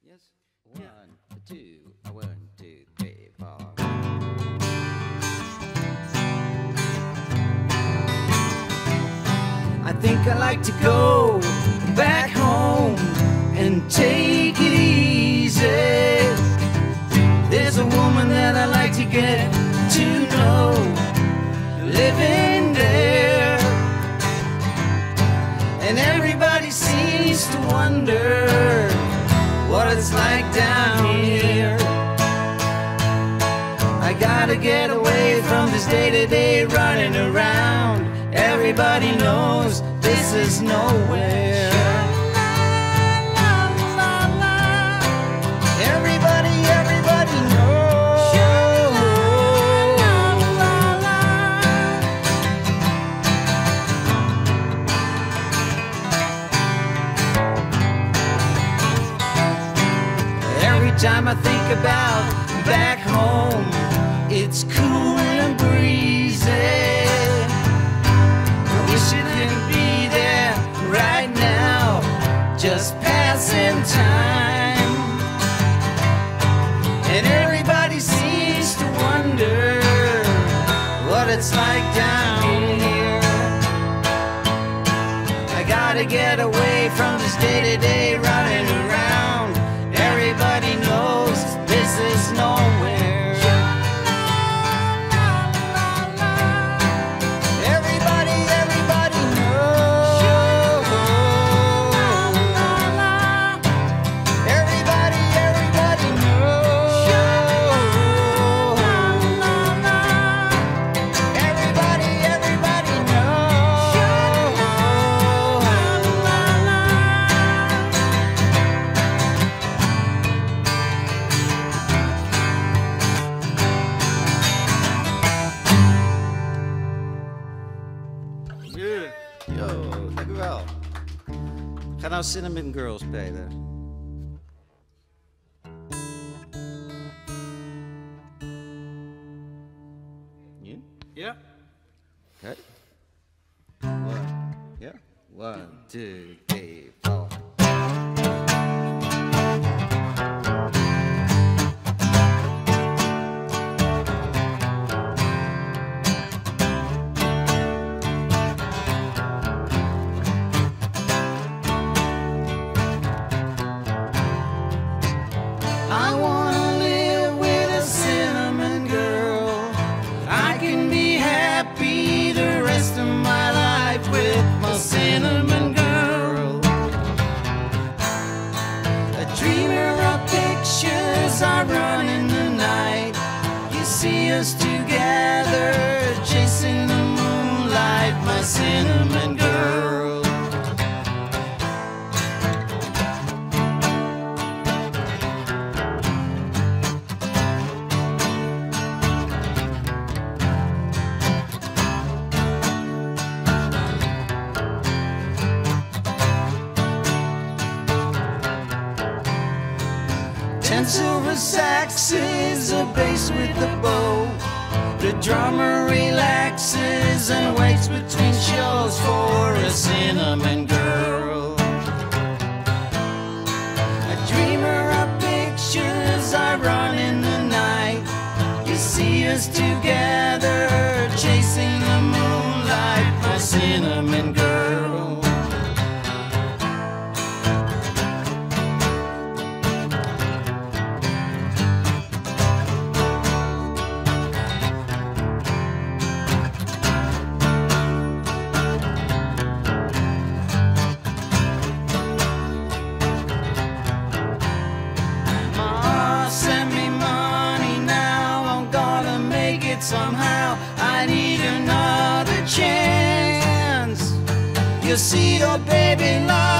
Yes. 1, 2, 1, 2, 3, 4. I think I like to go back home and take it easy. There's a woman that I like to get to know, living there. And everybody seems to wonder what it's like down here. I gotta get away from this day-to-day running around. Everybody knows this is nowhere. Everybody knows. Every time I think about back home, it's cool and breezy. Just passing time. And everybody seems to wonder what it's like down here. I gotta get away from this day-to-day running around. Everybody knows this is nowhere. Yo, dank u wel. Ik ga nou Cinnamon Girl spelen. You? Yeah. Okay. 1, 2, 3, 4. I wanna live with a cinnamon girl. I can be happy the rest of my life with my cinnamon girl. A dreamer of pictures I run in the night. You see us together chasing the moonlight, my cinnamon girl. Ten silver saxes, a bass with a bow. The drummer relaxes and waits between shows for a cinnamon girl. A dreamer of pictures I run in the night. You see us together chasing the moonlight, my cinnamon girl. Somehow I need another chance. You see your baby love